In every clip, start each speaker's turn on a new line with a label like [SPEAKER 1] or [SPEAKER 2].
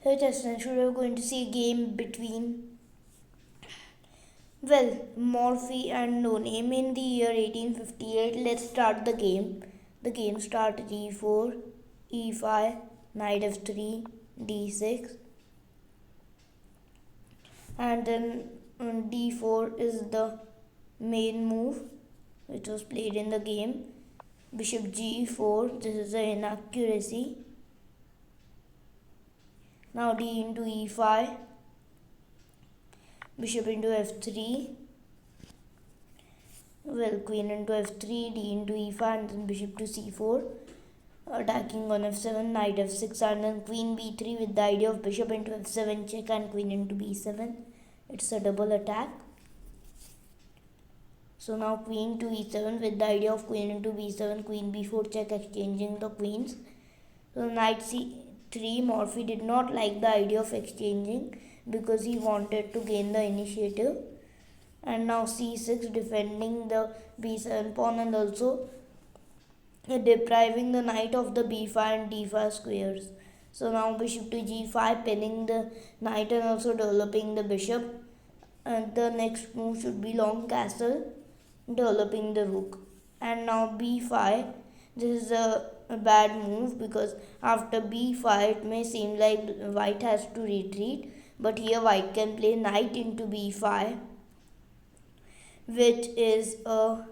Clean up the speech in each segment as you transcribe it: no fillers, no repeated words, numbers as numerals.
[SPEAKER 1] Hey Justin, today we're going to see a game between, Morphy and No Name in the year 1858. Let's start the game. The game starts g4, e5, knight f3, d6, and then d4 is the main move which was played in the game. Bishop g4, this is an inaccuracy. Now d into e5, bishop into f3, queen into f3, d into e5, and then bishop to c4, attacking on f7, knight f6, and then queen b3 with the idea of bishop into f7 check and queen into b7. It's a double attack. So now queen to e7 with the idea of queen into b7, queen b4 check, exchanging the queens. So knight c3, Morphy did not like the idea of exchanging because he wanted to gain the initiative. And now c6, defending the b7 pawn and also depriving the knight of the b5 and d5 squares. So now bishop to g5, pinning the knight and also developing the bishop. And the next move should be long castle, developing the rook. And now b5, this is a bad move because after b5 it may seem like white has to retreat, but here white can play knight into b5, which is a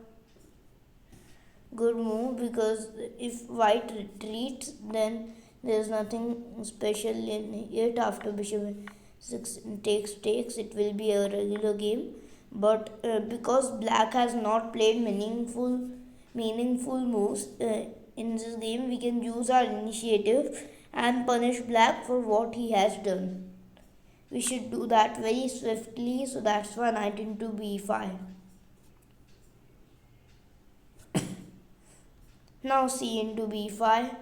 [SPEAKER 1] good move because if white retreats then there is nothing special in it. After bishop 6 takes it will be a regular game, but because black has not played meaningful moves in this game, we can use our initiative and punish black for what he has done. We should do that very swiftly, so that's why knight into b5. Now c into b5,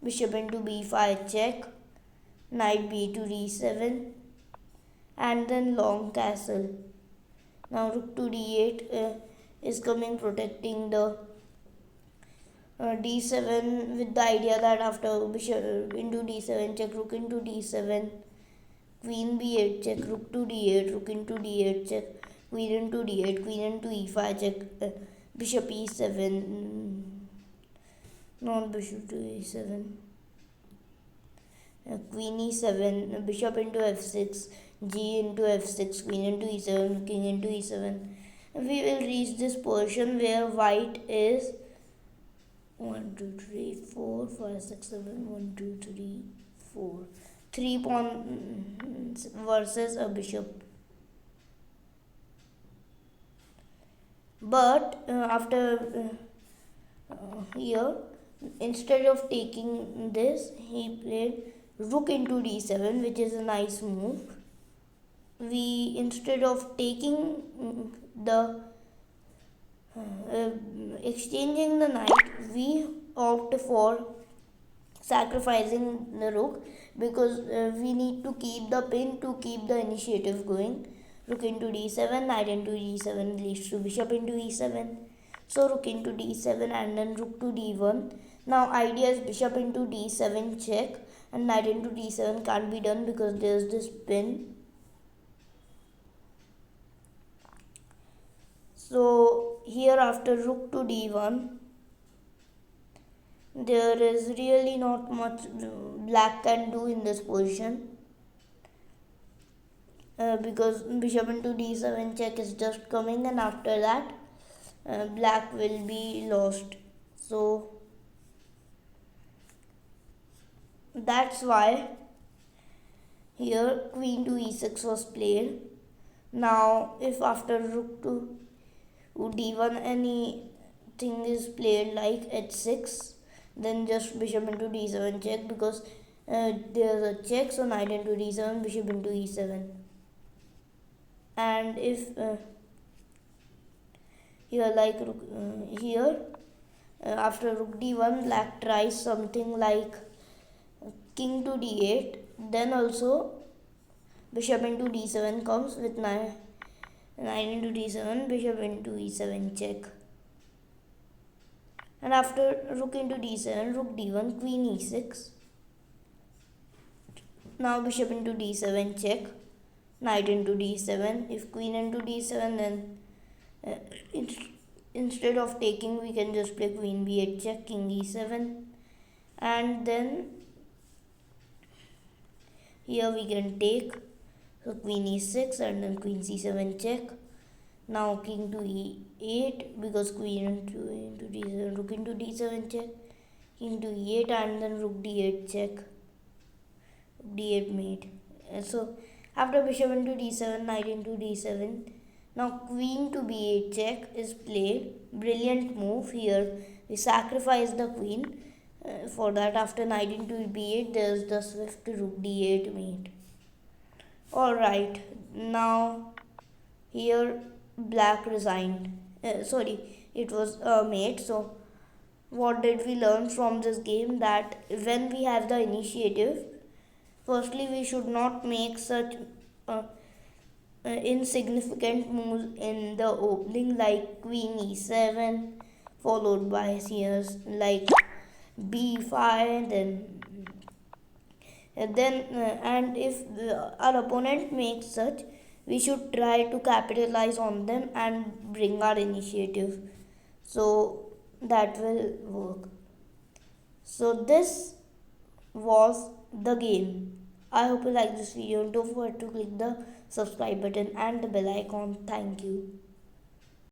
[SPEAKER 1] bishop into b5 check, knight b to d7, and then long castle. Now rook to d8 is coming, protecting the d7 with the idea that after bishop into d7 check, rook into d7, queen b8 check, rook to d8, rook into d8 check, queen into d8, queen into e5 check, bishop e7, not bishop to e7, queen e7, bishop into f6, g into f6, queen into e7, king into e7. We will reach this position where white is 1, 2, 3, 4, 5, 6, 7, 1, 2, 3, 4. 3 pawns versus a bishop. But after here, instead of taking this, he played rook into d7, which is a nice move. We, instead of taking the exchanging the knight, we opt for sacrificing the rook because we need to keep the pin to keep the initiative going. Rook into d7, knight into d7 leads to bishop into e7. So rook into d7 and then rook to d1. Now idea is bishop into d7 check, and knight into d7 can't be done because there's this pin. So here after rook to d1, there is really not much black can do in this position because bishop into d7 check is just coming, and after that black will be lost. So that's why here queen to e6 was played. Now if after rook to d1 anything is played like h6, then just bishop into d7 check because there's a check, so knight into d7, bishop into e7. And if here after rook d1, black tries something like king to d8, then also bishop into d7 comes with knight into d7, bishop into e7 check. And after rook into d7, rook d1, queen e6. Now bishop into d7 check, knight into d7. If queen into d7, then uh, instead of taking, we can just play queen b8 check, king e7, and then here we can take, so queen e6 and then queen c7 check. Now king to e8 because queen into d7, rook into d7 check, king to e8 and then rook d8 check, d8 mate. So after bishop into d7, knight into d7, now queen to b8 check is played. Brilliant move here. We sacrifice the queen. For that, after knight into b8, there's the swift rook d8 mate. Alright, now here black resigned. Sorry, it was a mate. So what did we learn from this game? That when we have the initiative, firstly we should not make such insignificant moves in the opening like queen e7 followed by here like b5, and if our opponent makes such, we should try to capitalize on them and bring our initiative, so that will work. So this was the game. I hope you like this video. Don't forget to click the subscribe button and the bell icon. Thank you.